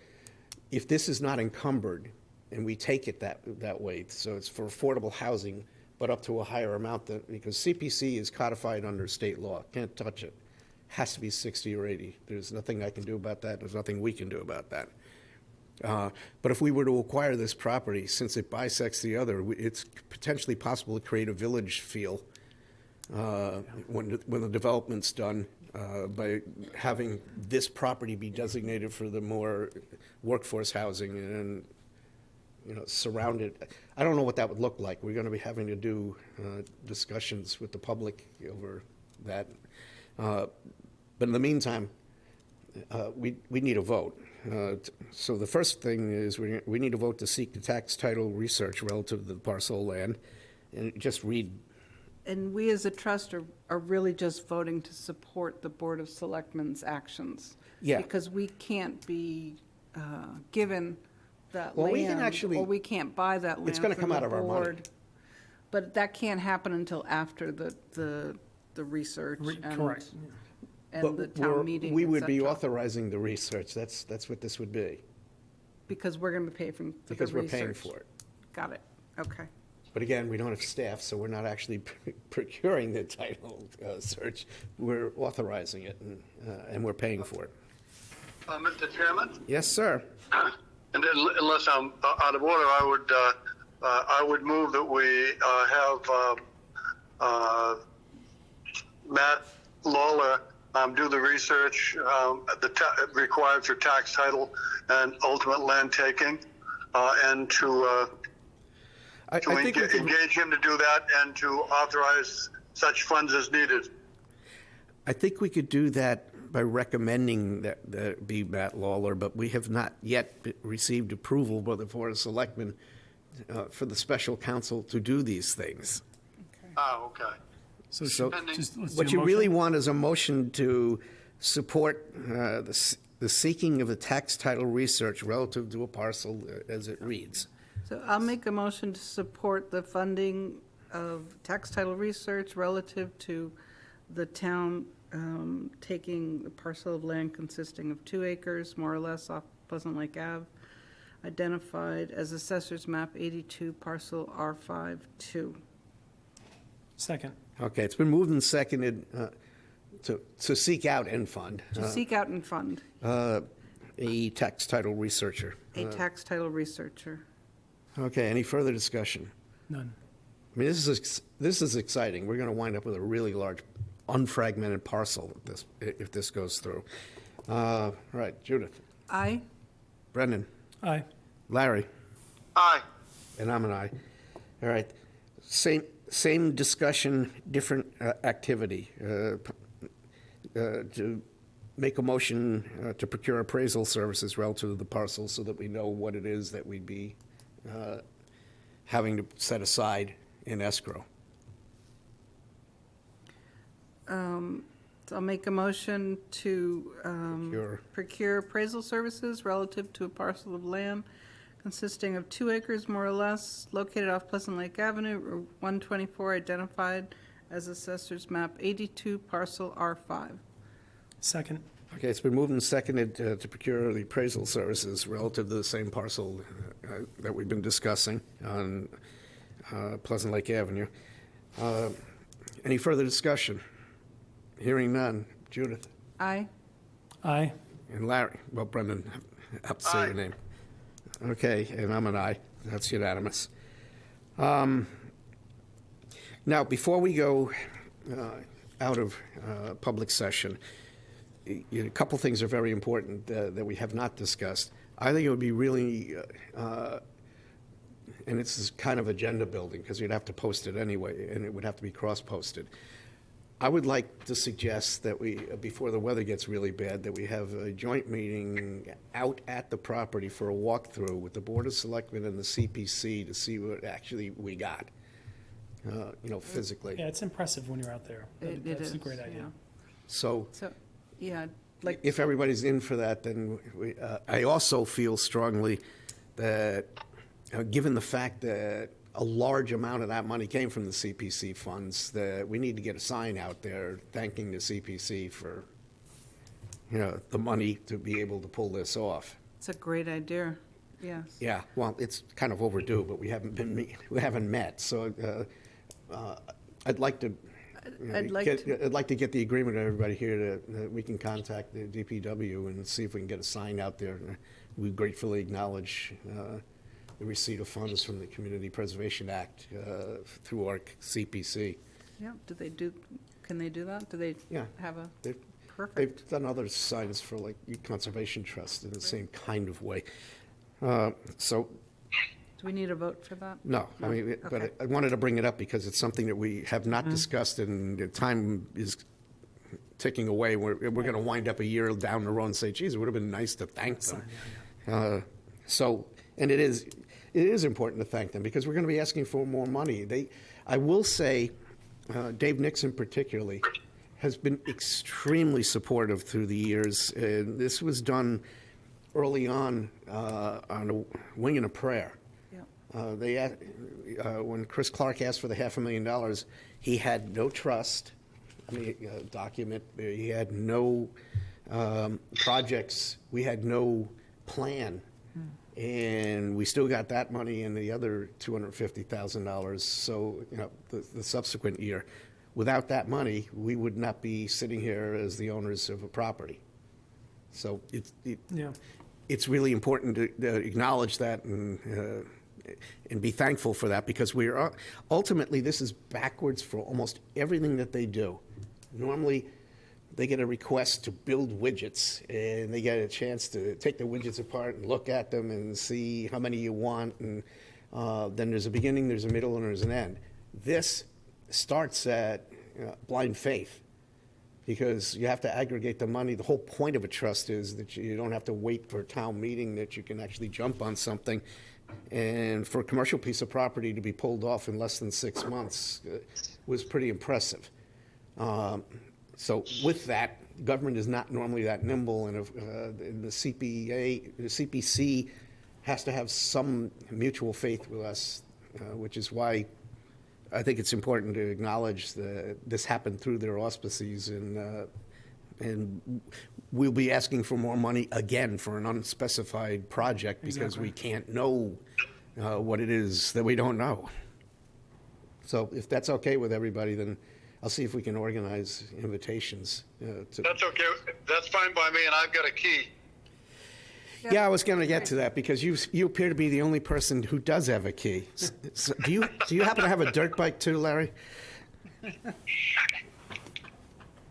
if this is not encumbered, and we take it that way, so it's for affordable housing, but up to a higher amount, because CPC is codified under state law, can't touch it. Has to be 60 or 80. There's nothing I can do about that. There's nothing we can do about that. But if we were to acquire this property, since it bisects the other, it's potentially possible to create a village feel when the development's done by having this property be designated for the more workforce housing and surrounded. I don't know what that would look like. We're going to be having to do discussions with the public over that. But in the meantime, we need a vote. So the first thing is we need a vote to seek the tax title research relative to the parcel of land, and just read. And we as a trust are really just voting to support the Board of Selectmen's actions. Yeah. Because we can't be given that Well, land. we can actually- Or we can't buy that land. It's gonna from come the out of our money. board. But that can't happen until after the research Correct. and the town meeting, We et would be cetera. authorizing the research. That's what this would be, Because we're going to pay for the research. because we're paying for it. Got it. Okay. But again, we don't have staff, so we're not actually procuring the title search. We're authorizing it, and we're paying for it. Mr. Chairman, Yes, sir. and then, unless I'm out of order, I would move that we have Matt Lawler do the research required for tax title and ultimate land taking, and to I think we can, engage him to do that and to authorize such funds as needed. I think we could do that by recommending that be Matt Lawler, but we have not yet received approval by the Board of Selectmen for the special counsel to do these things. Okay. So So just, let's do what a you really motion. want is a motion to support the seeking of the tax title research relative to a parcel as it reads. So I'll make a motion to support the funding of tax title research relative to the town taking the parcel of land consisting of 2 acres, more or less, off Pleasant Lake Ave, identified as Assessor's Map 82, parcel R52. Second. Okay, it's been moved and seconded to seek out and fund To seek out and fund a tax title researcher. a tax title researcher. Okay, any further discussion? None. I mean, this is exciting. We're going to wind up with a really large, unfragmented parcel if this goes through. Right, Judith, Aye. Brendan, Aye. Larry, Aye. and I'm an aye. All right, same discussion, different activity. To make a motion to procure appraisal services relative to the parcel so that we know what it is that we'd be having to set aside in escrow. So I'll make a motion to procure appraisal services relative to a parcel of land consisting of 2 acres, more or less, located off Pleasant Lake Avenue, Route 124, identified as Assessor's Map 82, parcel R5. Second. Okay, it's been moved and seconded to procure the appraisal services relative to the same parcel that we've been discussing on Pleasant Lake Avenue. Any further discussion? Hearing none. Judith Aye. Aye. and Larry. Well, Brendan, I have to say Aye. your name. Okay, and I'm an aye. That's unanimous. Now, before we go out of public session, a couple things are very important that we have not discussed. I think it would be really, and it's kind of agenda building, because you'd have to post it anyway, and it would have to be cross-posted. I would like to suggest that we, before the weather gets really bad, that we have a joint meeting out at the property for a walkthrough with the Board of Selectmen and the CPC to see what actually we got, physically. Yeah, it's impressive when you're out there. It That's a is, great idea. yeah. So So, yeah, like, if everybody's in for that, then I also feel strongly that, given the fact that a large amount of that money came from the CPC funds, that we need to get a sign out there thanking the CPC for, the money to be able to pull this off. it's a great idea, yes. Yeah, well, it's kind of overdue, but we haven't met, so I'd like to. I'd like I'd like to get the agreement of everybody here that we can contact the DPW and see if we can get a sign out there. We gratefully acknowledge the receipt of funds from the Community Preservation Act through our CPC. Yeah, can they do that? Do they Yeah. have a, They've perfect. They've done other signs for like Conservation Trust in the same kind of way. So, Do we need a vote for that? no, I mean, Okay. but I wanted to bring it up because it's something that we have not discussed, and the time is ticking away. We're going to wind up a year down the road and say, geez, it would have been nice to thank them. So, and it is important to thank them because we're going to be asking for more money. I will say, Dave Nixon particularly has been extremely supportive through the years. And this was done early on a wing and a prayer. Yeah. When Chris Clark asked for the $500,000, he had no trust document. He had no projects. We had no plan. And we still got that money and the other $250,000. So, the subsequent year, without that money, we would not be sitting here as the owners of a property. So it's really important to acknowledge that and be thankful for that, because ultimately this is backwards for almost everything that they do. Normally, they get a request to build widgets, and they get a chance to take the widgets apart and look at them and see how many you want, and then there's a beginning, there's a middle, and there's an end. This starts at blind faith, because you have to aggregate the money. The whole point of a trust is that you don't have to wait for a town meeting, that you can actually jump on something. And for a commercial piece of property to be pulled off in less than 6 months was pretty impressive. So with that, government is not normally that nimble, and the CPC has to have some mutual faith with us, which is why I think it's important to acknowledge that this happened through their auspices, and we'll be asking for more money again for an unspecified project because we can't know what it is that we don't know. So if that's okay with everybody, then I'll see if we can organize invitations. That's okay. That's fine by me, and I've got a key. Yeah, I was going to get to that because you appear to be the only person who does have a key. So do you happen to have a dirt bike too, Larry?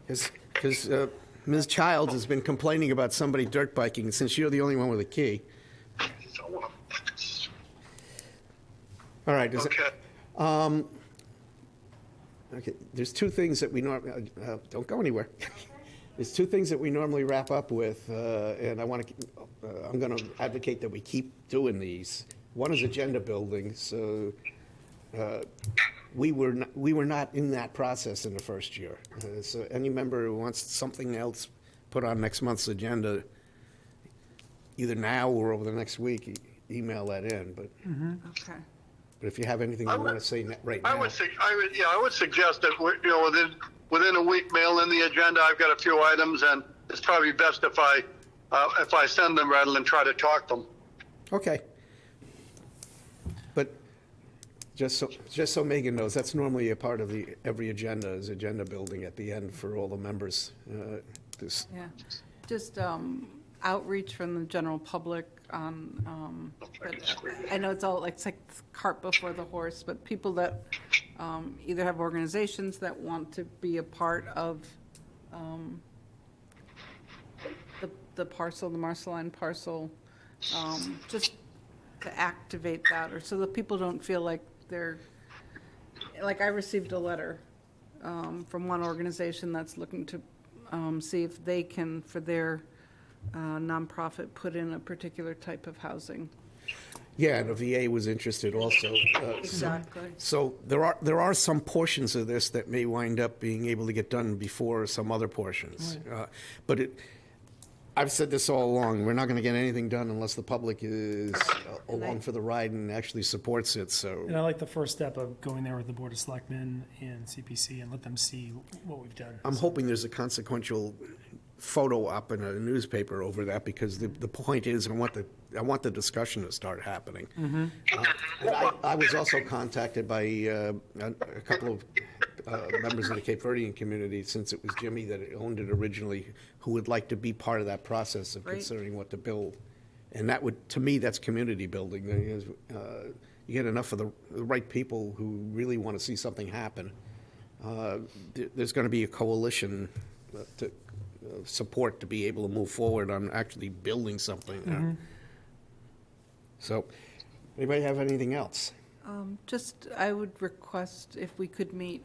Because Ms. Childs has been complaining about somebody dirt biking since you're the only one with a key. All right. Okay. Okay. There's two things that we normally don't go anywhere. There's two things that we normally wrap up with, and I'm going to advocate that we keep doing these. One is agenda building. So we were not in that process in the first year. So any member who wants something else put on next month's agenda, either now or over the next week, email that in. But Okay. but if you have anything you want to say right now, I would suggest that within a week, mail in the agenda. I've got a few items, and it's probably best if I send them rather than try to talk them. okay. But just so Megan knows, that's normally a part of every agenda is agenda building at the end for all the members. Yeah, just outreach from the general public on, but I know it's like the cart before the horse, but people that either have organizations that want to be a part of the parcel, the Marceline parcel, just to activate that, or so that people don't feel like they're, like I received a letter from one organization that's looking to see if they can, for their nonprofit, put in a particular type of housing. Yeah, and the VA was interested also. Exactly. So there are some portions of this that may wind up being able to get done before some other portions. But I've said this all along, we're not going to get anything done unless the public is along for the ride and actually supports it, so. And I like the first step of going there with the Board of Selectmen and CPC and let them see what we've done. I'm hoping there's a consequential photo up in a newspaper over that, because the point is, I want the discussion to start happening. And I was also contacted by a couple of members of the Cape Verdean community, since it was Jimmy that owned it originally, who would like to be part of that process of Great. considering what to build. And that would, to me, that's community building. You get enough of the right people who really want to see something happen. There's going to be a coalition to support to be able to move forward on actually building something there. So, anybody have anything else? Just, I would request if we could meet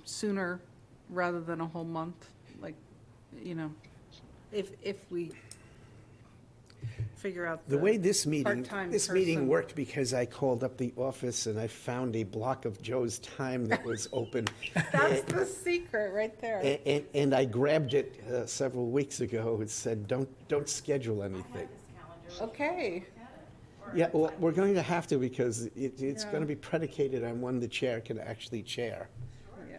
sooner rather than a whole month, like, if we figure out The way this part-time meeting person. worked, because I called up the office and I found a block of Joe's time that was open. That's the secret right there. And I grabbed it several weeks ago and said, don't schedule anything. Okay. Yeah, well, we're going to have to, because it's Yeah. going to be predicated on when the chair can actually chair. Yeah.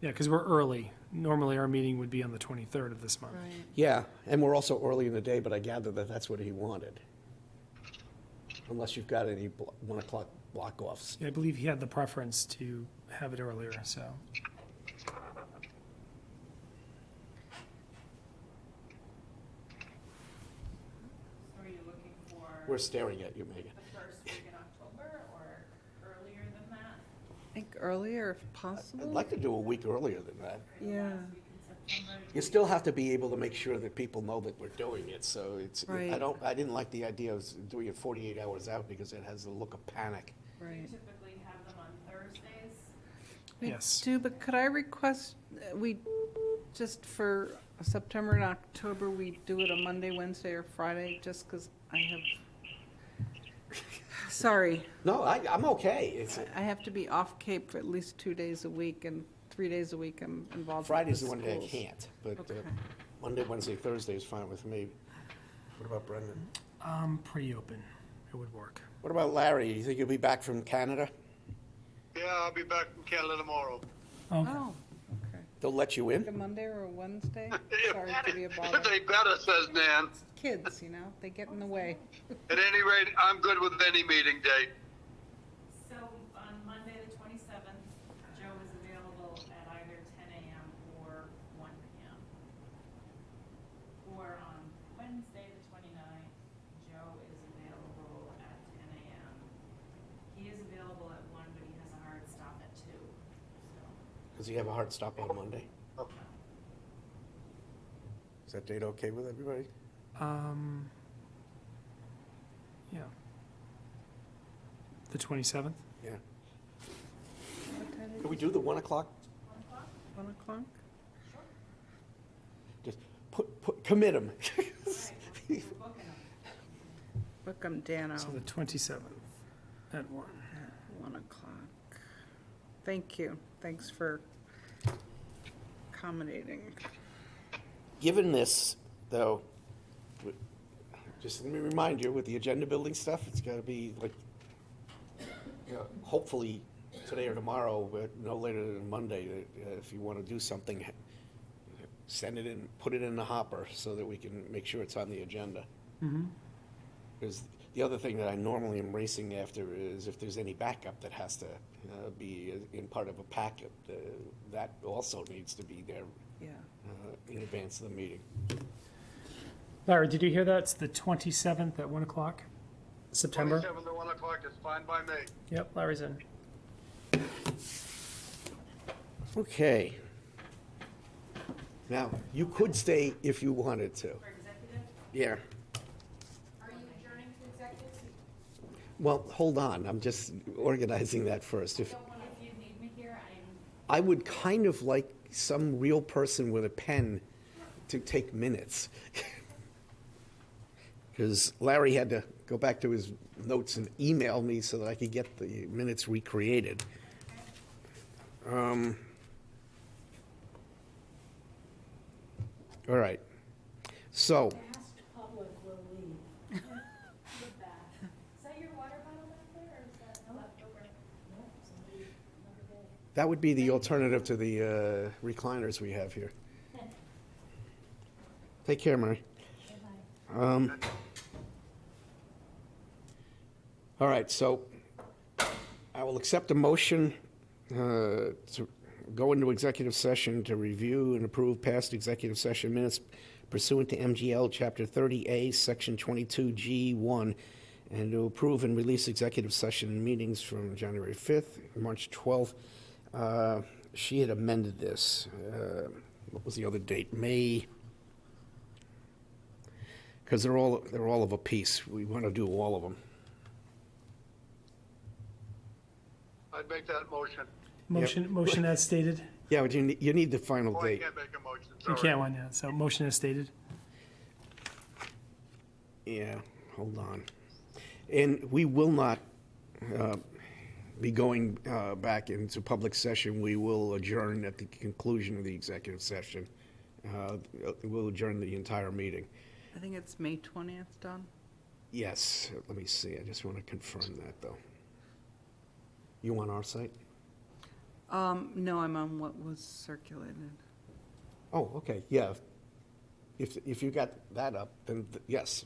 Yeah, because we're early. Normally, our meeting would be on the 23rd of this month. Right. Yeah, and we're also early in the day, but I gather that that's what he wanted. Unless you've got any 1 o'clock block-offs. Yeah, I believe he had the preference to have it earlier, so. So are you looking for We're staring at you, Megan. the first week in October or earlier than that? I think earlier if possible. I'd like to do a week earlier than that. Yeah. Last week in September? You still have to be able to make sure that people know that we're doing it, so it's, Right. I didn't like the idea of doing it 48 hours out, because it has the look of panic. Right. Typically have them on Thursdays. We Yes. do, but could I request, we, just for September and October, we do it a Monday, Wednesday, or Friday, just because I have, sorry, No, I'm okay. It's, I have to be off Cape for at least 2 days a week, and 3 days a week I'm involved with Friday's the one day I schools. can't, but Okay. Monday, Wednesday, Thursday is fine with me. What about Brendan? Pretty open. It would work. What about Larry? You think he'll be back from Canada? Yeah, I'll be back from Canada tomorrow. Okay. Oh, okay. They'll let you Like a in? Monday or a Wednesday? Sorry to be a If bother. they better, says Nan. Kids, you know, they get in the way. At any rate, I'm good with any meeting date. So on Monday, the 27th, Joe is available at either 10 a.m. or 1 p.m. Or on Wednesday, the 29th, Joe is available at 10 a.m. He is available at 1, but he has a hard stop at 2. So, Does he have a hard stop on Monday? Is that date okay with everybody? Yeah. The 27th? Yeah. What time Can we do the 1 o'clock? 1 o'clock? 1 o'clock? Just commit him. All right, we're booking him. Book 'em, Dano, So the 27th at 1. 1 o'clock. Thank you. Thanks for accommodating. Given this, though, just let me remind you, with the agenda building stuff, it's gotta be like, hopefully today or tomorrow, but no later than Monday, if you wanna do something, send it in, put it in the hopper so that we can make sure it's on the agenda. Because the other thing that I normally am racing after is if there's any backup that has to be in part of a packet, that also needs to be there Yeah. in advance of the meeting. Larry, did you hear that? It's the 27th at 1 o'clock, September? 27 to 1 o'clock is fine by me. Yep, Larry's in. Okay. Now, you could stay if you wanted to. For executive, Yeah. are you adjourning to executive? Well, hold on, I'm just organizing that first. If, If you need me here, I would kind of like some real person with a pen to take minutes. Because Larry had to go back to his notes and email me so that I could get the minutes recreated. All right. So, Fast public will leave. With that. Is that your water bottle back there, or is that leftover? No, somebody, another day. that would be the alternative to the recliners we have here. Take care, Mary. All right, so I will accept a motion to go into executive session to review and approve past executive session minutes pursuant to MGL Chapter 30A, Section 22G1, and to approve and release executive session meetings from January 5th, March 12th. She had amended this. What was the other date? May, because they're all of a piece. We want to do all of them. I'd make that motion. Motion as stated. Yeah, but you need the final Oh, I date. can't make a motion, You sorry. can't one, yeah. So motion as stated. Yeah, hold on. And we will not be going back into public session. We will adjourn at the conclusion of the executive session. We'll adjourn the entire meeting. I think it's May 20th, Don? Yes, let me see. I just want to confirm that, though. You on our site? No, I'm on what was circulated. Oh, okay, yeah. If you got that up, then yes.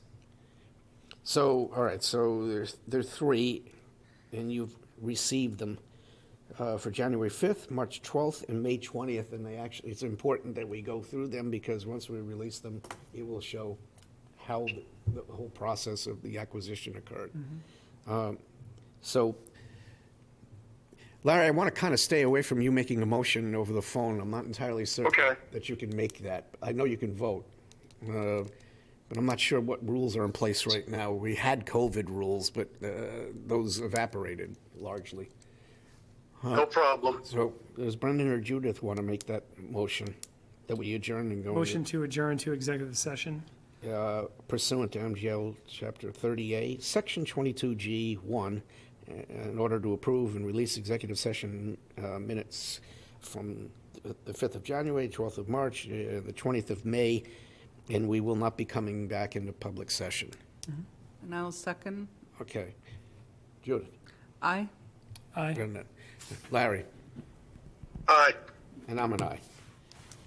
So, all right, so there's three, and you've received them for January 5th, March 12th, and May 20th, and it's important that we go through them, because once we release them, it will show how the whole process of the acquisition occurred. So, Larry, I want to kind of stay away from you making a motion over the phone. I'm not entirely certain Okay. that you can make that. I know you can vote, but I'm not sure what rules are in place right now. We had COVID rules, but those evaporated largely. No problem. So does Brendan or Judith want to make that motion that we adjourn and go Motion to adjourn to executive session. pursuant to MGL Chapter 30A, Section 22G1, in order to approve and release executive session minutes from the 5th of January, 12th of March, the 20th of May, and we will not be coming back into public session. And I'll second. Okay. Judith? Aye. Aye. And then Larry? Aye. And I'm an aye.